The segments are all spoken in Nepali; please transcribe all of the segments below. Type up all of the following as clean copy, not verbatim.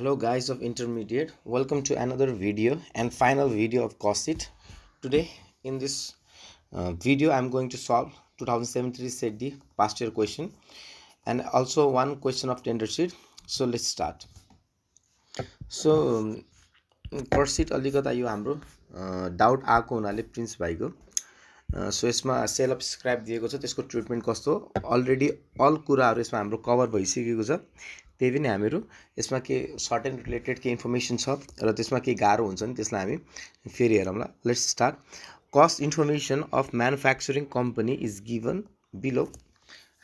Hello guys of intermediate, welcome to another video and final video of cost sheet. Today in this video I'm going to solve 2073 set D past year question and also one question of tender sheet. So let's start. So cost sheet अलिकता यो हाम्रो डाउट आएको हुनाले प्रिन्स भाइको सो यसमा सेल अफ स्क्रैप दिएको छ त्यसको ट्रिटमेन्ट कस्तो अलरेडी अल कुराहरु यसमा हाम्रो कभर भइसकेको छ त्यही पनि हामीहरु यसमा के सर्ट एन्ड रिलेटेड के इन्फर्मेसन छ र त्यसमा के गाह्रो हुन्छ नि त्यसलाई हामी फेरि हेरौँला let's start cost information of manufacturing company is given below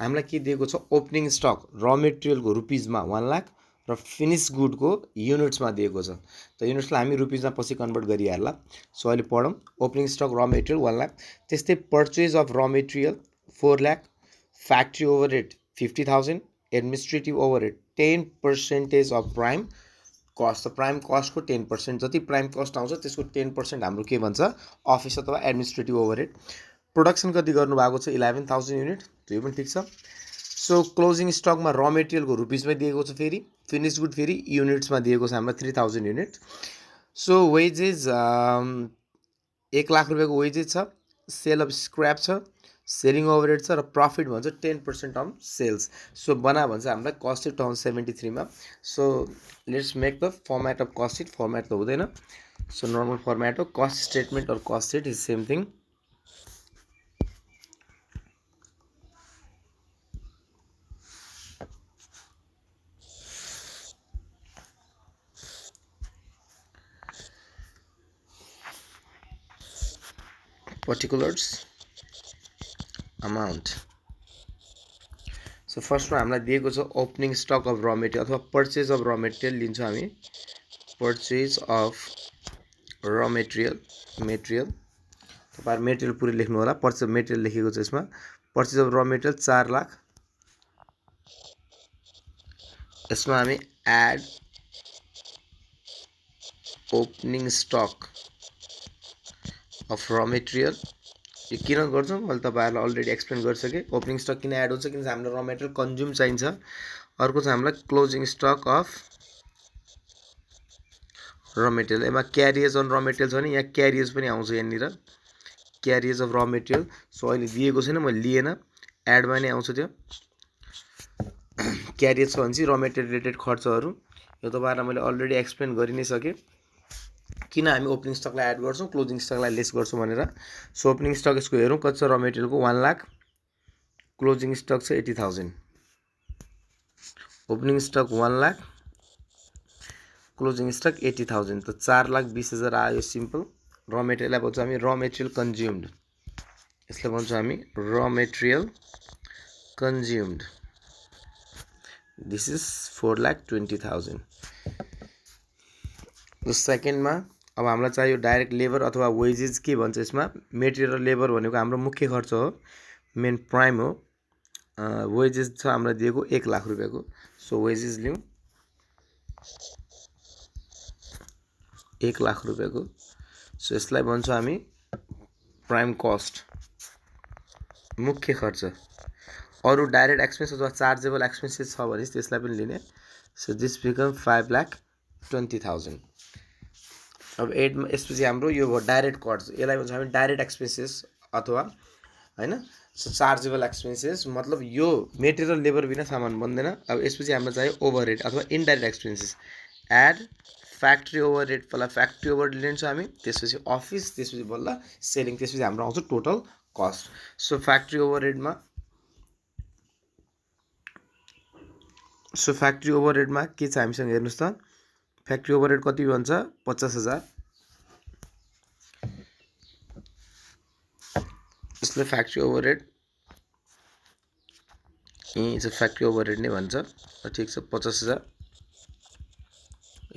हामीलाई के दिएको छ ओपनिङ स्टक र मेटेरियलको रुपीजमा 1 लाख र फिनिश गुडको युनिट्समा दिएको छ त युनिट्सलाई हामी रुपीजमा पछि कन्भर्ट गरिहाल्ला सो अहिले पढौँ ओपनिङ स्टक र मेटेरियल 1 लाख त्यस्तै पर्चेज अफ र material 4 lakh factory overhead 50,000 administrative overhead 10% of prime cost prime कस्टको 10% जति प्राइम कस्ट आउँछ त्यसको 10% हाम्रो के भन्छ अफिस अथवा एडमिनिस्ट्रेटिभ ओभरहेड प्रोडक्सन कति गर्नु भएको छ 11,000 युनिट त्यो पनि ठीक छ सो क्लोजिङ स्टकमा र मेटेरियलको रुपीजमै दिएको छ फेरि फिनिश गुड फेरि युनिट्समा दिएको छ हाम्रो 3,000 युनिट सो वेजेस 1 लाख रुपैयाँको वेजेस छ सेल अफ स्क्रैप छ सेलिङ ओभरहेड छ र प्रफिट भन्छ 10% अन सेल्स सो बना भन्छ हामीलाई कस्ट सिट 2073 मा so let's make the format of cost seat format त हुँदैन सो नर्मल फर्मेट हो कस्ट स्टेटमेन्ट और cost seat is same thing particulars amount so first मा हामीलाई दिएको छ ओपनिङ स्टक अफ र मेटेरियल अथवा पर्चेज अफ र मेटेरियल लिन्छौं हामी पर्चेज अफ र मेटेरियल तपाईहरु मेटेरियल पुरै लेख्नु होला पर्चेज मेटेरियल लेखेको छ यसमा पर्चेज अफ र मेटेरियल 4 लाख यसमा हामी एड ओपनिङ स्टक अफ र मेटेरियल यो किन गर्छौं मैले तपाईहरुलाई अलरेडी एक्सप्लेन गरिसके ओपनिङ स्टक किन एड हुन्छ किनभने हाम्रो र मेटेरियल कन्ज्युम चाहिन्छ अर्को चाहिँ हामीलाई क्लोजिङ स्टक अफ र मेटेरियल एमा क्यारिएज अन र मेटेरियल छ नि यहाँ क्यारिएज पनि आउँछ यहाँनिर क्यारिएज अफ र मेटेरियल सो अहिले दिएको छैन मैले लिएन एडमा नै आउँछ त्यो क्यारिएज छ भने चाहिँ र मेटेरियल रिलेटेड खर्चहरु यो तपाईहरुलाई मैले अलरेडी एक्सप्लेन गरि नै सके किन हामी ओपनिङ स्टकलाई एड गर्छौं क्लोजिङ स्टकलाई लेस गर्छौं भनेर सो ओपनिङ स्टक यसको हेरौं कति छ र मेटेरियलको 1 लाख क्लोजिङ स्टक छ 80,000 opening stock 1 lakh closing stock 80,000 त 4,20,000 आयो सिम्पल र मेटेरियललाई भन्छौं हामी र मेटेरियल कन्ज्युम्ड यसलाई भन्छौं हामी र material consumed this is 4,20,000 the सेकेन्डमा अब हामीलाई चाहियो डाइरेक्ट लेबर अथवा वेजेस के भन्छ यसमा मेटेरियल र लेबर भनेको हाम्रो मुख्य खर्च हो मेन प्राइम हो वेजेस छ हामीलाई दिएको 1 लाख रुपैयाँको सो वेजेस लियौं 1 लाख रुपैयाँको सो यसलाई भन्छौं हामी प्राइम कस्ट मुख्य खर्च अरु डाइरेक्ट एक्सपेन्स अथवा चार्जेबल एक्सपेन्सेस छ भने त्यसलाई पनि लिने सो दिस बिकम 5,20,000 अब एडमा यसपछि हाम्रो यो डाइरेक्ट कस्ट यसलाई भन्छ हामी डाइरेक्ट एक्सपेन्सेस अथवा हैन सो चार्जेबल एक्सपेन्सेस मतलब यो मेटेरियल लेबर बिना सामान बन्दैन अब यसपछि हामीलाई चाहियो ओभरहेड अथवा indirect expenses add factory overhead पहिला फ्याक्ट्री ओभरहेड लिन्छौं हामी त्यसपछि अफिस त्यसपछि बल्ल सेलिङ त्यसपछि हाम्रो आउँछ टोटल कस्ट सो फ्याक्ट्री ओभरहेडमा के छ हामीसँग हेर्नुस् त फ्याक्ट्री ओभरहेड कति भन्छ 50,000 यसले फ्याक्ट्री ओभरहेड चाहिँ फ्याक्ट्री ओभरहेड नै भन्छ ठीक छ 50,000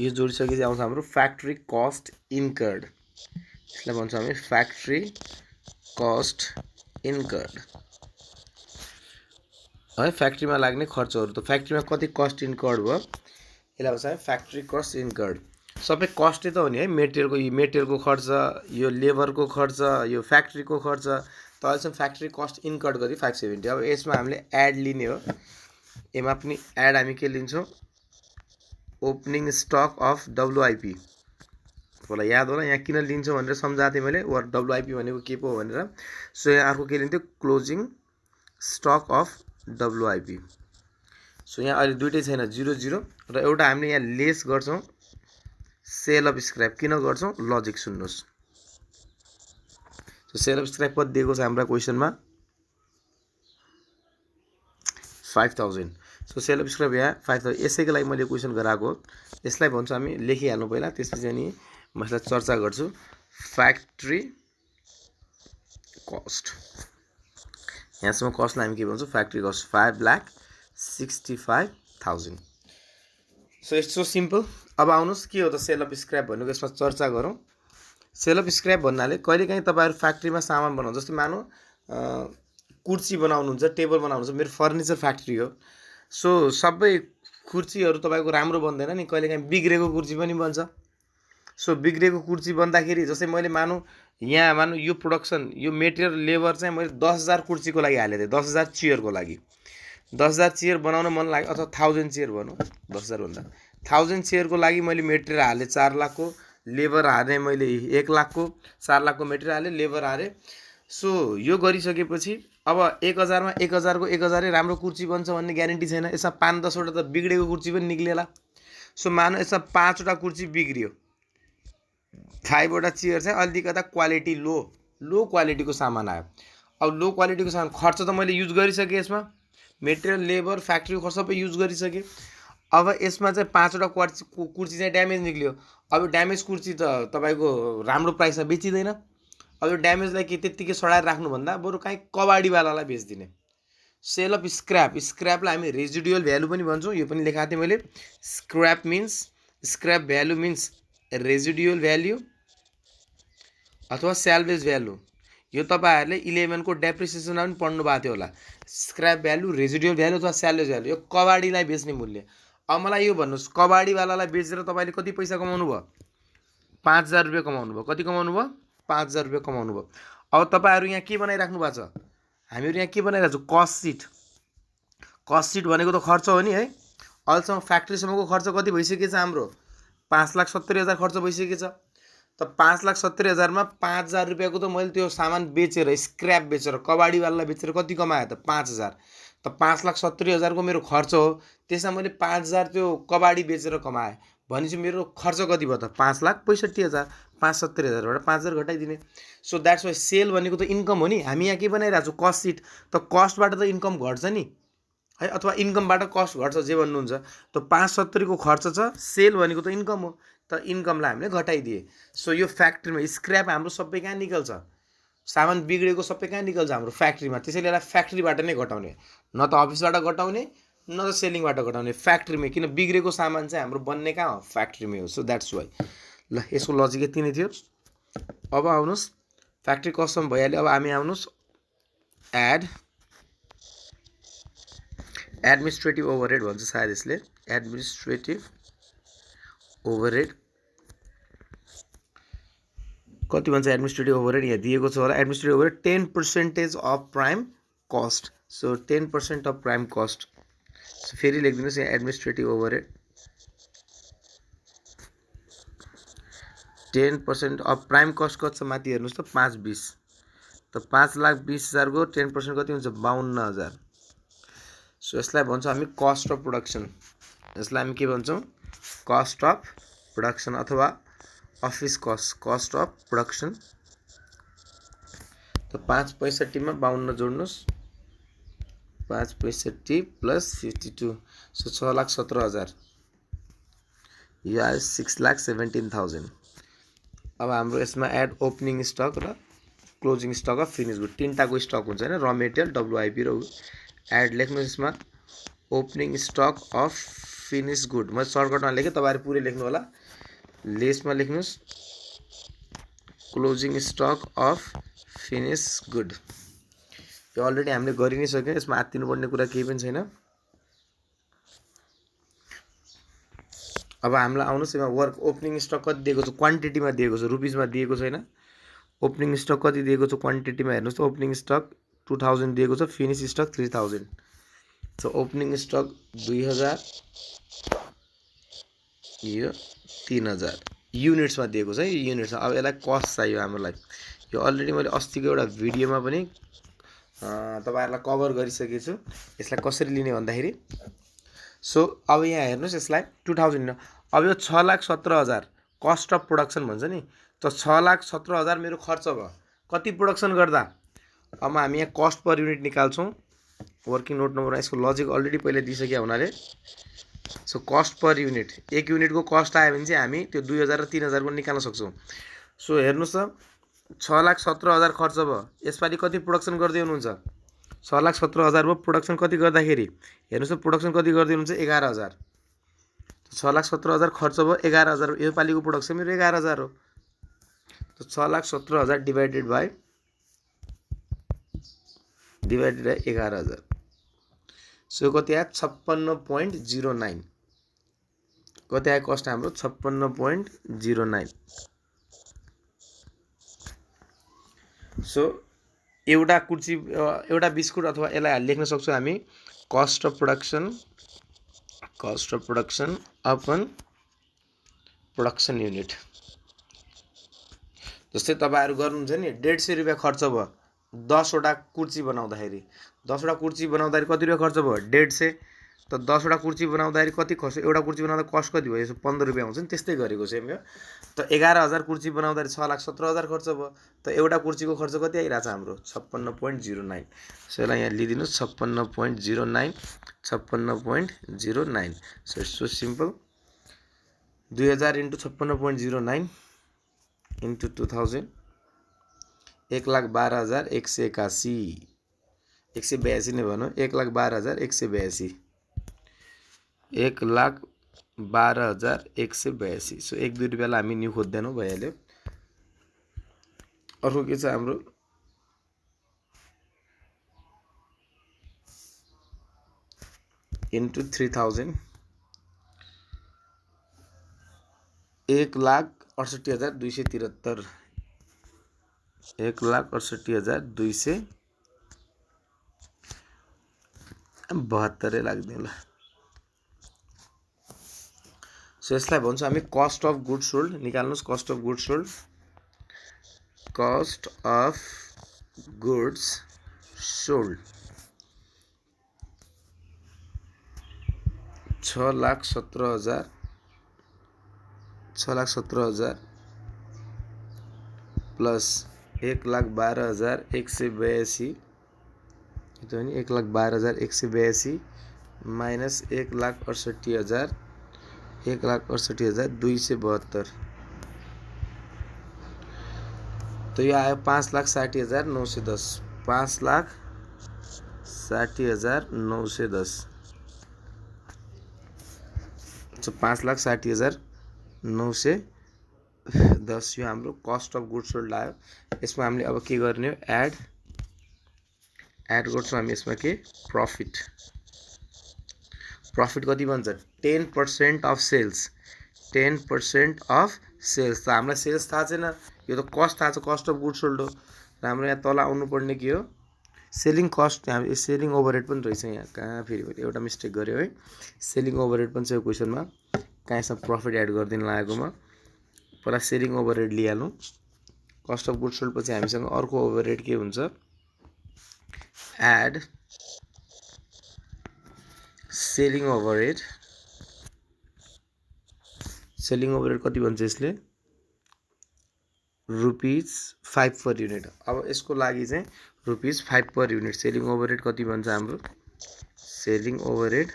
यो जोडिसकेपछि आउँछ हाम्रो फ्याक्ट्री कस्ट इन्कर्ड यसलाई भन्छौं हामी फ्याक्ट्री कस्ट इन्कर्ड है फ्याक्ट्रीमा लाग्ने खर्चहरु त फ्याक्ट्रीमा कति कस्ट इन्कर्ड भयो यसलाई भन्छ फ्याक्ट्री कस्ट इन्कर्ड सबै कस्ट त हो नि है मेटेरियलको खर्च यो लेबरको खर्च यो फ्याक्ट्रीको खर्च त अहिलेसम्म फ्याक्ट्री कस्ट इन्कर्ड गरी 570 अब यसमा हामीले एड लिने हो एमा पनि एड हामी के लिन्छौं ओपनिङ स्टक अफ डब्लुआइपी होला, याद होला यहाँ किन लिन्छौँ भनेर सम्झाएको थिएँ मैले, वा डब्लुआइपी भनेको के पो भनेर। सो यहाँ अर्को के लिन्थ्यो, closing stock of WIP. So यहाँ अहिले दुइटै छैन, 0 र एउटा हामीले यहाँ लेस गर्छौँ सेल अफ स्क्रैप। किन गर्छौँ लजिक सुन्नुहोस्। सो सेल अफ स्क्रैप कति दिएको छ हाम्रो क्वेसनमा 5000। सो सेल अफ स्क्रैप यहाँ 5000। यसैको लागि मैले क्वेसन गराएको हो। यसलाई भन्छौँ हामी, लेखिहाल्नु पहिला, त्यसपछि अनि म यसलाई चर्चा गर्छु। फ्याक्ट्री कस्ट, यहाँसम्म कस्टलाई हामी के भन्छौँ, factory cost 5,65,000। So it's so simple. अब आउनुहोस् के हो त सेल अफ स्क्रैप भनेको, यसमा चर्चा गरौँ। सेल अफ स्क्रैप भन्नाले कहिलेकाहीँ तपाईँहरू फ्याक्ट्रीमा सामान बनाउनु, जस्तै मानौँ कुर्सी बनाउनुहुन्छ, टेबल बनाउनुहुन्छ, मेरो फर्निचर फ्याक्ट्री हो। सो सबै कुर्सीहरू तपाईँको राम्रो बन्दैन नि, कहिलेकाहीँ बिग्रेको कुर्सी पनि बन्छ। सो बिग्रेको कुर्सी बन्दाखेरि जस्तै मैले यहाँ यो प्रोडक्सन, यो मेटेरियल लेबर चाहिँ मैले 10,000 कुर्सीको लागि हालेको थिएँ, 10,000 चेयरको लागि। 10,000 चेयर बनाउन मन लाग्यो, अथवा 1000 चेयर भनौँ, 10,000 भन्दा 1000 चेयरको लागि मैले मेटेरियल हालेँ 4 लाखको, लेबर हारेँ मैले 1 लाखको, 4 लाखको मेटेरियल हालेँ, लेबर हारेँ। सो यो गरिसकेपछि अब 1000मा 1000को 1000 राम्रो कुर्सी बन्छ भन्ने ग्यारेन्टी छैन। यसमा 5-10वटा त बिग्रेको कुर्सी पनि निक्लेला। सो मानौँ यसमा 5वटा कुर्सी बिग्रियो, 5वटा चेयर चाहिँ अलिकता क्वालिटी लो क्वालिटीको सामान आयो। अब लो क्वालिटीको सामान, खर्च त मैले युज गरिसकेँ, यसमा मेटेरियल लेबर फ्याक्ट्री खर्च सबै युज गरिसकेँ। अब यसमा चाहिँ 5वटा कुर्सी चाहिँ ड्यामेज निक्ल्यो। अब ड्यामेज कुर्सी त तपाईँको राम्रो प्राइसमा बेचिँदैन। अब यो ड्यामेजलाई के त्यत्तिकै सडाएर राख्नुभन्दा बरु काहीँ कबाडीवालालाई बेचिदिने। सेल अफ स्क्रैप, स्क्रैपलाई हामी रेजिडुअल भ्यालु पनि भन्छौँ, यो पनि लेखाएको थिएँ मैले। Scrap value means residual value अथवा स्याल्भेज भ्यालु। यो तपाईँहरूले 11 को डेप्रिसिएसनमा पनि पढ्नु भएको थियो होला। स्क्रैप भ्यालु, रेजिडुअल भ्यालु अथवा स्याल्भेज भ्यालु, यो कबाडीलाई बेच्ने मूल्य। अब मलाई यो भन्नुहोस्, कबाडीवालालाई बेचेर तपाईँले कति पैसा कमाउनु भयो, 5,000 रुपियाँ कमाउनु भयो। कति कमाउनु भयो, 5,000 रुपियाँ कमाउनु भयो। अब तपाईँहरू यहाँ के बनाइराख्नु भएको छ, हामीहरू यहाँ के बनाइरहेको छौँ, कस्ट सिट। कस्ट सिट भनेको त खर्च हो नि है। अहिलेसम्म फ्याक्ट्रीसम्मको खर्च कति भइसकेछ हाम्रो, 5,70,000 खर्च भइसकेछ। त 5,70,000मा 5,000 रुपियाँको त मैले त्यो सामान बेचेर, स्क्रैप बेचेर, कबाडीवालालाई बेचेर कति कमाएँ त, 5,000। त 5,70,000को मेरो खर्च हो, त्यसमा मैले 5,000 त्यो कबाडी बेचेर कमाएँ भनेपछि मेरो खर्च कति भयो त, 5,65,000। 5,70,000बाट 5,000 घटाइदिने। सो द्याट्स वाइ सेल भनेको त इन्कम हो नि। हामी यहाँ के बनाइरहेको छौँ, कस्ट सिट। त कस्टबाट त इन्कम घट्छ नि है, अथवा इन्कमबाट कस्ट घट्छ, जे भन्नुहुन्छ। त 5,70 को खर्च छ, सेल भनेको त इन्कम हो, त इन्कमलाई हामीले घटाइदिए। सो यो फ्याक्ट्रीमा स्क्रैप हाम्रो सबै कहाँ निकल्छ, सामान बिग्रेको सबै कहाँ निकल्छ, हाम्रो फ्याक्ट्रीमा। त्यसैले यसलाई फ्याक्ट्रीबाट नै घटाउने, न त अफिसबाट घटाउने न त सेलिङबाट घटाउने, फ्याक्ट्रीमै। किन बिग्रेको सामान चाहिँ हाम्रो बन्ने कहाँ हो, फ्याक्ट्रीमै हो। So that's why. ल यसको लजिक यति नै थियो। अब आउनुहोस् फ्याक्ट्री कस्टम भइहाल्यो। अब हामी आउनुहोस् एडमिनिस्ट्रेटिभ ओभरहेड भन्छ सायद यसले, एडमिनिस्ट्रेटिभ ओभरहेड। कति भन्छ एडमिनिस्ट्रेटिभ ओभरहेड, यहाँ दिएको छ होला। Administrative overhead 10% of prime cost. So 10% of prime cost. So फेरि लेखिदिनुहोस् यहाँ administrative overhead 10% of prime cost कति छ माथि हेर्नुहोस् त, 5,20। त 5,20,000 को 10% कति हुन्छ, 52,000। सो यसलाई भन्छौँ हामी कस्ट अफ प्रोडक्सन। यसलाई हामी के भन्छौँ, कस्ट अफ प्रोडक्सन अथवा अफिस कस्ट अफ प्रोडक्सन। त 5,65 मा 52 जोड्नुहोस्, 5,65 प्लस 52, सो 6,17,000। यो आयो 6,17,000। अब हाम्रो यसमा एड ओपनिङ स्टक र closing stock of finish good, तीनटाको स्टक हुन्छ हैन, र मेटेरियल डब्लुआइपी र एड लेख्नुहोस् यसमा opening stock of finish good. म सर्टकटमा लेखेँ, तपाईहरु पुरै लेख्नु होला। लेसमा लेख्नुहोस् closing stock of finish good. यो अलरेडी हामीले गरि नै सक्यौं, यसमा आत्तिनु पर्ने कुरा केही पनि छैन। अब हामीलाई आउनुहोस् यसमा वर्क ओपनिङ स्टक कति दिएको छ, क्वान्टिटीमा दिएको छ, रुपिसमा दिएको छैन। ओपनिङ स्टक कति दिएको छ क्वान्टिटीमा हेर्नुहोस् त, ओपनिङ स्टक 2000 दिएको छ, finish stock 3000। So opening stock 2000, यो 3000 युनिट्समा दिएको छ है, यो युनिट्समा। अब यसलाई कस्ट चाहियो हामीलाई। यो अलरेडी मैले अस्तिको एउटा भिडियोमा पनि तपाईहरुलाई कभर गरिसकेको छु। यसलाई कसरी लिने भन्दाखेरि सो अब यहाँ हेर्नुस्, यसलाई 2000 अब यो 6,17,000 कस्ट अफ प्रोडक्सन भन्छ नि। त 6,17,000 मेरो खर्च भयो कति प्रोडक्सन गर्दा। अब हामी यहाँ कस्ट पर युनिट निकाल्छौँ। वर्किङ नोट नम्बर यसको लजिक अलरेडी पहिले दिइसक्यो हुनाले सो कस्ट पर युनिट, एक युनिटको कस्ट आयो भने चाहिँ हामी त्यो 2000 र 3000 पनि निकाल्न सक्छौँ। सो हेर्नुस् त 6,17,000 खर्च भयो, यसपालि कति प्रोडक्सन गर्दै हुनुहुन्छ? 6,17,000 भयो। प्रोडक्सन कति गर्दाखेरि हेर्नुस् त प्रोडक्सन कति गर्दै हुनुहुन्छ? 11,000। 6,17,000 खर्च भयो, 11,000 यो पालिको प्रोडक्सन मेरो 11,000 हो। तो 6,17,000 डिवाइडेड बाई 11,000 सो कति आयो? 56.09। कति आयो कस्ट हाम्रो? 56.09। सो एउटा कुर्सी एउटा बिस्कुट अथवा यसलाई लेख्न सक्छौँ हामी cost of production upon production unit. जस्तै तपाईहरु गर्नुहुन्छ नि 150 रुपैयाँ खर्च भयो 10 वटा कुर्सी बनाउँदाखेरि। 10 वटा कुर्सी बनाउँदाखेरि कति रुपैयाँ खर्च भयो? 150। त 10 वटा कुर्सी बनाउँदाखेरि कति खर्च? एउटा कुर्सी बनाउँदा कस्ट कति भयो? 15 रुपैयाँ हुन्छ नि। त्यस्तै गरेको सेम यो। त 11,000 कुर्सी बनाउँदाखेरि 6,17,000 खर्च भयो। त एउटा कुर्सीको खर्च कति आइरहेछ हाम्रो? 56.09। सो यसलाई यहाँ लिदिनुस् 56.09। 56.09। So it's so simple. 2000 × 56.09 into 2000 1,12,181। 182 नै भनौँ। 1,12,182। 1,12,182। सो 1-2 रुपैयाँलाई हामी न्यू खोज्दैनौँ, भइहाल्यो। अर्को के छ हाम्रो? into 3000 1,68,273। 1,68,272 लाग्ने होला। सो यसलाई भन्छौँ हामी कस्ट अफ गुड्स सोल्ड। निकाल्नुस् cost of goods sold. Cost of goods sold 6,17,000 plus 1,12,182। तो 1,12,182 माइनस 1,68,272। तो यो आयो 5,60,910। 5,60,910। तो 5,60,910 यो हाम्रो कस्ट अफ गुड्स सोल्ड आयो। यसमा हामीले अब के गर्ने हो? एड गर्छौँ हामी यसमा के? प्रॉफिट। प्रॉफिट कति भन्छ? 10% अफ सेल्स। 10% of cells. त हामीलाई सेल्स थाहा छैन, यो त कस्ट थाहा छ, कस्ट अफ गुड्स सोल्ड हो। र हाम्रो यहाँ तल आउनु पर्ने के हो? Selling cost. हामी सेलिङ ओभरहेड पनि रहेछ यहाँ। कहाँ फेरि एउटा मिस्टेक गर्यो है। सेलिङ ओभरहेड पनि छ यो क्वेसनमा। कहाँ यसमा प्रॉफिट एड गर्दिन लागेकोमा पहिला सेलिङ ओभरहेड लिइहालौँ। कस्ट अफ गुड्स सोल्ड पछि हामीसँग अर्को ओभरहेड के हुन्छ? Add selling overhead. Selling overhead कति भन्छ यसले? ₹5 पर युनिट। अब यसको लागि चाहिँ ₹5 पर युनिट सेलिङ ओभरहेड कति भन्छ हाम्रो? Selling overhead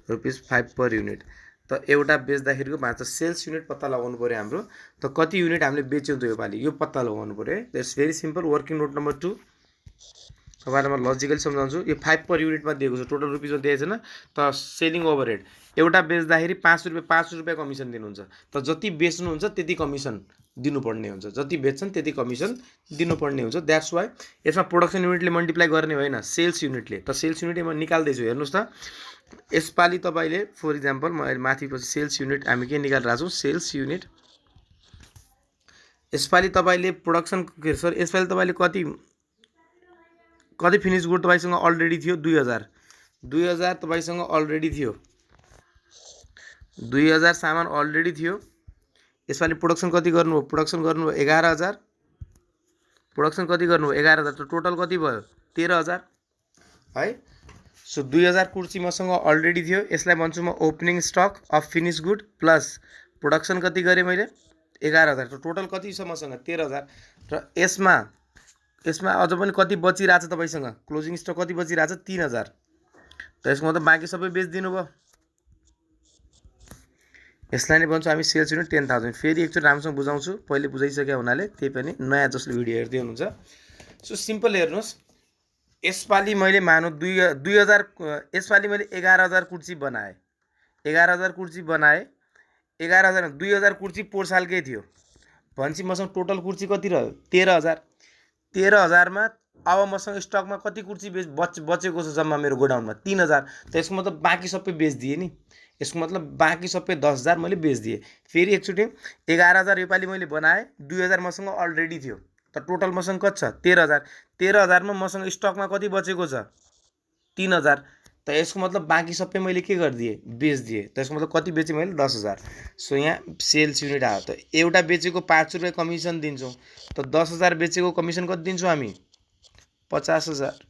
₹5 per unit. त एउटा बेच्दाखेरिको भाँच सेल्स युनिट पत्ता लगाउनु पर्यो हाम्रो। त कति युनिट हामीले बेच्यौँ त यो पालि, यो पत्ता लगाउनु पर्यो है। That's very simple. Working note number 2 तपाईहरुलाई म लजिकली सम्झाउँछु। यो 5 पर युनिटमा दिएको छ, टोटल रुपिसमा दिएको छैन। त सेलिङ ओभरहेड एउटा बेच्दाखेरि 5 रुपैयाँ कमिसन दिनुहुन्छ। त जति बेच्नुहुन्छ त्यति कमिसन दिनुपर्ने हुन्छ। जति बेच्छन् त्यति कमिसन दिनुपर्ने हुन्छ। द्याट्स वाइ यसमा प्रोडक्सन युनिटले मल्टिप्लाई गर्ने होइन, सेल्स युनिटले। त सेल्स युनिट म निकाल्दैछु हेर्नुस् त। यसपालि तपाईले फर इक्जाम्पल म माथि पछि सेल्स युनिट हामी के निकालिरहेको छौँ? Sales unit. यसपालि तपाईले प्रोडक्सन सर यसपालि तपाईले कति फिनिश गुड तपाईसँग अलरेडी थियो? 2000 तपाईसँग अलरेडी थियो। 2000 सामान अलरेडी थियो। यसपालि प्रोडक्सन कति गर्नुभयो? प्रोडक्सन गर्नुभयो 11000। प्रोडक्सन कति गर्नुभयो? 11000। त टोटल कति भयो? 13000 है। सो 2000 कुर्सी मसँग अलरेडी थियो। यसलाई भन्छु म opening stock of finish good plus production कति गरेँ मैले? 11000। त टोटल कति छ मसँग? 13000। र यसमा अझ पनि कति बचिरहेछ तपाईँसँग? क्लोजिङ स्टक कति बचिरहेछ? 3000। त यसको मतलब बाँकी सबै बेचिदिनु भयो। यसलाई नै भन्छौँ हामी सेल्स युनिट 10000। फेरि एकचोटि राम्रोसँग बुझाउँछु, पहिले बुझाइसक्यो हुनाले, त्यही पनि नयाँ जसले भिडियो हेर्दै हुनुहुन्छ। सो सिम्पल हेर्नुहोस्, यसपालि मैले मानौँ 2000 यसपालि मैले 11000 कुर्सी बनाएँ। 11000 कुर्सी बनाएँ। 11000 2000 कुर्सी पोहोर सालकै थियो भनेपछि मसँग टोटल कुर्सी कति रह्यो? 13000। 13000 मा अब मसँग स्टकमा कति कुर्सी बचेको छ जम्मा मेरो गोडाउनमा? 3000। त यसको मतलब बाँकी सबै बेचिदिएँ नि। यसको मतलब बाँकी सबै 10000 मैले बेचिदिएँ। फेरि एकचोटि 11000 योपालि मैले बनाएँ, 2000 मसँग अलरेडी थियो। त टोटल मसँग कति छ? 13000। 13000 मा मसँग स्टकमा कति बचेको छ? 3000। त यसको मतलब बाँकी सबै मैले के गरिदिएँ? बेचिदिएँ। त यसको मतलब कति बेचेँ मैले? 10000। सो यहाँ सेल्स युनिट आयो। त एउटा बेचेको 5 रुपियाँ कमिसन दिन्छौँ। त 10000 बेचेको कमिसन कति दिन्छौँ हामी? 50000।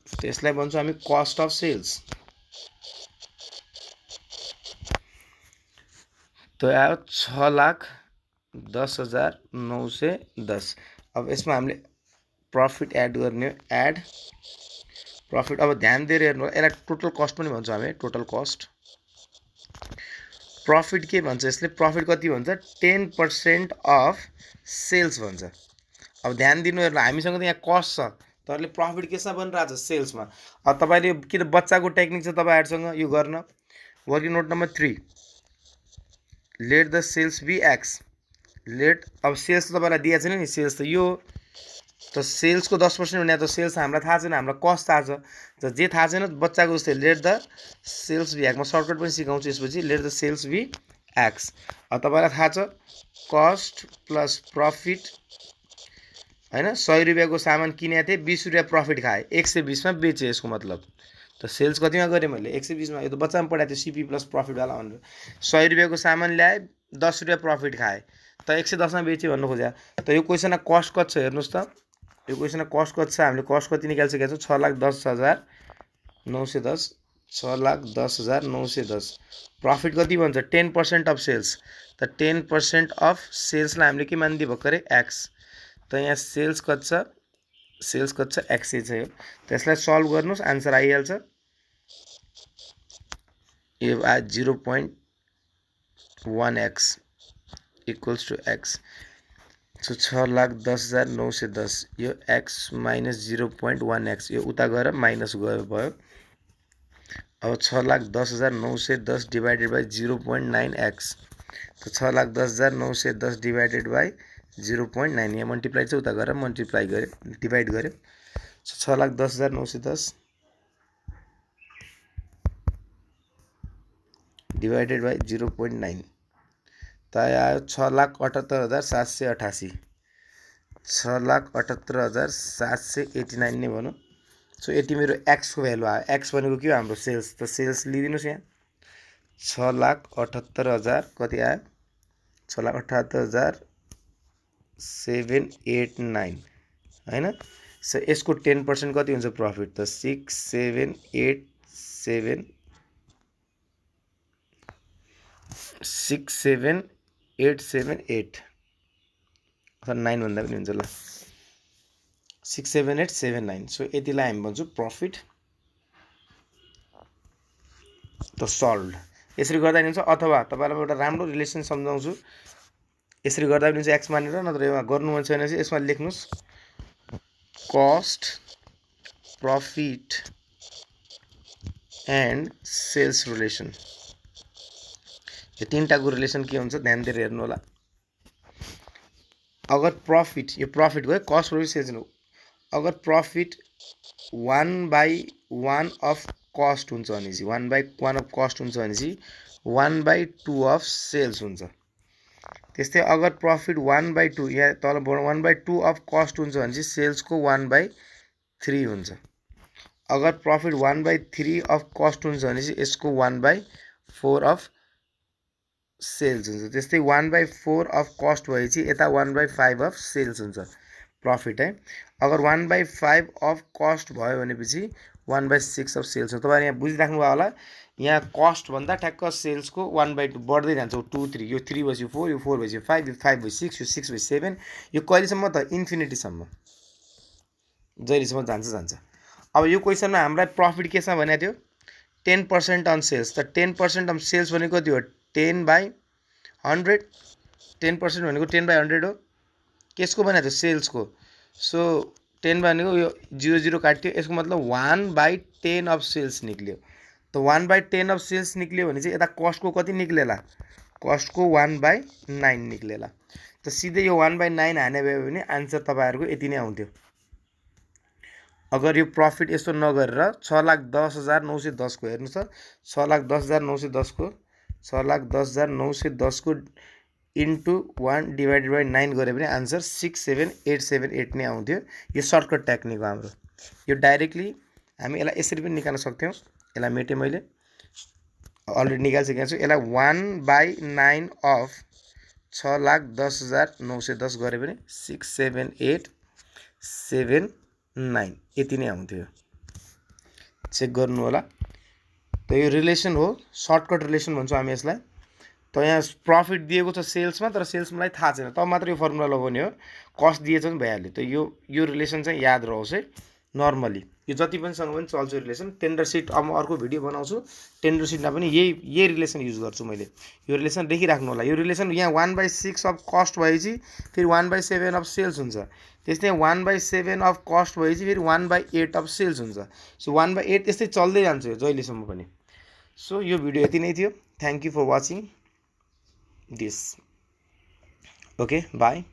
त यसलाई भन्छौँ हामी कस्ट अफ सेल्स। तो आयो 6,10,910। अब यसमा हामीले प्रफिट एड गर्ने, एड प्रफिट। अब ध्यान दिएर हेर्नु, यसलाई टोटल कस्ट पनि भन्छौँ हामी, टोटल कस्ट। प्रफिट के भन्छ यसले? प्रफिट कति भन्छ? 10% अफ सेल्स भन्छ। अब ध्यान दिनु हेर्नु, हामीसँग त यहाँ कस्ट छ, तपाईँले प्रफिट केमा बनिरहेको छ? सेल्समा। अब तपाईँले के त बच्चाको टेक्निक छ तपाईँहरूसँग यो गर्न। Working note number 3, let the sales be x. Let, अब सेल्स त तपाईँलाई दिएको छैन नि, सेल्स त यो त सेल्सको 10% हुने, त सेल्स हामीलाई थाहा छैन, हामीलाई कस्ट थाहा छ। त जे थाहा छैन बच्चाको जस्तै let the sales be x. म सर्टकट पनि सिकाउँछु यसपछि। Let the sales be x. अब तपाईँलाई थाहा छ कस्ट प्लस प्रफिट होइन। 100 रुपियाँको सामान किनेको थिएँ, 20 रुपियाँ प्रफिट खाएँ, 120 मा बेचेँ। यसको मतलब त सेल्स कतिमा गरेँ मैले? 120 मा। यो त बच्चामा पढाएको थियो सिपी प्लस प्रफिटवाला भनेर। 100 रुपियाँको सामान ल्याएँ, 10 रुपियाँ प्रफिट खाएँ, त 110 मा बेचेँ भन्नु खोज्या। त यो क्वेसनमा कस्ट कति छ हेर्नुहोस् त। यो क्वेसनमा कस्ट कति छ? हामीले कस्ट कति निकालिसकेका छौँ? 6,10,910। 6,10,910। प्रफिट कति भन्छ? 10% अफ सेल्स। त 10% अफ सेल्सलाई हामीले के मानिदियो भर्खरै? एक्स। त यहाँ सेल्स कति छ? सेल्स कति छ? एक्सै छ यो। त यसलाई सल्भ गर्नुहोस्, आन्सर आइहाल्छ। यो 0.1x equals to x. So 6,10,910 यो एक्स माइनस 0.1x, यो उता गएर माइनस गयो भयो। अब 6,10,910 डिभाइडेड बाई 0.9x। त 6,10,910 डिभाइडेड बाई 0.9, यहाँ मल्टिप्लाई चाहिँ उता गएर मल्टिप्लाई गऱ्यो, डिभाइड गऱ्यो। 6,10,910 डिभाइडेड बाई 0.9, त आयो 6,78,788। 6,78,789 नै भनौँ। सो यति मेरो एक्सको भ्यालु आयो। एक्स भनेको के हो? हाम्रो सेल्स। त सेल्स लिइदिनुहोस् यहाँ। 6,78,000 कति आयो? 6,78,789 होइन। सो यसको 10% कति हुन्छ प्रफिट? त 6,7878 अथवा 9 भन्दा पनि हुन्छ ल, 6,78,79। सो यतिलाई हामी भन्छौँ प्रफिट। त सल्भ यसरी गर्दा पनि हुन्छ, अथवा तपाईँलाई म एउटा राम्रो रिलेसन सम्झाउँछु, यसरी गर्दा पनि हुन्छ एक्स मानेर। नत्र यसमा गर्नु मन छैन चाहिँ यसमा लेख्नुहोस् cost profit and sales relation. यो तीनटाको रिलेसन के हुन्छ ध्यान दिएर हेर्नु होला। अगर प्रफिट, यो प्रफिट गयो, कस्ट प्रफिट सेल्स हो। अगर प्रफिट 1/1 अफ कस्ट हुन्छ भनेपछि, 1/1 अफ कस्ट हुन्छ भनेपछि 1/2 अफ सेल्स हुन्छ। त्यस्तै अगर प्रफिट 1/2, यहाँ तल 1/2 अफ कस्ट हुन्छ भनेपछि सेल्सको 1/3 हुन्छ। अगर प्रफिट 1/3 अफ कस्ट हुन्छ भनेपछि यसको 1/4 4 अफ सेल्स हुन्छ। त्यस्तै 1/4 अफ कस्ट भएपछि यता 1/5 अफ सेल्स हुन्छ प्रफिट है। अगर 1/5 अफ कस्ट भयो भनेपछि 1/6 अफ सेल्स हो। तपाईँहरू यहाँ बुझिराख्नु भयो होला, यहाँ कस्ट भन्दा ठ्याक्क सेल्सको 1/2 बढ्दै जान्छ। 2 3 यो 3 भएपछि 4, यो 4 भएपछि 5, यो 5 भएपछि 6, यो 6 भएपछि 7, यो कहिलेसम्म त इन्फिनिटीसम्म, जहिलेसम्म जान्छ। अब यो क्वेसनमा हामीलाई प्रफिट केसँग भनेको थियो 10% अन सेल्स। त 10% अन सेल्स भनेको कति हो 10/100। 10% भनेको 10/100 हो। केसको बनाएको थियो सेल्सको। सो 10 भनेको यो 0 0 काट्यो, यसको मतलब 1/10 अफ सेल्स निक्ल्यो। त 1/10 अफ सेल्स निक्ल्यो भने चाहिँ यता कस्टको कति निक्लेला, कस्टको 1/9 निक्लेला। त सिधै यो 1/9 हाने भयो भने आन्सर तपाईँहरूको यति नै आउँथ्यो। अगर यो प्रफिट यस्तो नगरेर 6,10,910 को हेर्नु छ, 6,10,910 को 6,10,910 को इन्टु 1 डिभाइडेड बाई 9 गऱ्यो भने आन्सर 67878 नै आउँथ्यो। यो सर्टकट टेक्निक हो हाम्रो। यो डाइरेक्टली हामी यसलाई यसरी पनि निकाल्न सक्थ्यौँ। यसलाई मेटेँ मैले, अलरेडी निकालिसकेको छु। यसलाई 1/9 अफ 6,10,910 गऱ्यो भने 67879 यति नै आउँथ्यो। चेक गर्नु होला। त यो रिलेसन हो, सर्टकट रिलेसन भन्छौँ हामी यसलाई। त यहाँ प्रफिट दिएको छ सेल्समा, तर सेल्स मलाई थाहा छैन, तब मात्र यो फर्मुला लगाउने हो। कस्ट दिएछ भने भइहाल्यो। त यो रिलेसन चाहिँ याद रहोस् है। नर्मली यो जति पनिसँग पनि चल्छ रिलेसन। टेन्डर सिट अब म अर्को भिडियो बनाउँछु, टेन्डर सिटमा पनि यही रिलेसन युज गर्छु मैले। यो रिलेसन लेखिराख्नु होला। यो रिलेसन यहाँ 1/6 अफ कस्ट भएपछि फेरि 1/7 अफ सेल्स हुन्छ। त्यस्तै 1/7 अफ कस्ट भएपछि फेरि 1/8 अफ सेल्स हुन्छ। सो 1/8 यस्तै चल्दै जान्छ यो जहिलेसम्म पनि। सो यो भिडियो यति नै थियो। Thank you for watching this. Okay, by.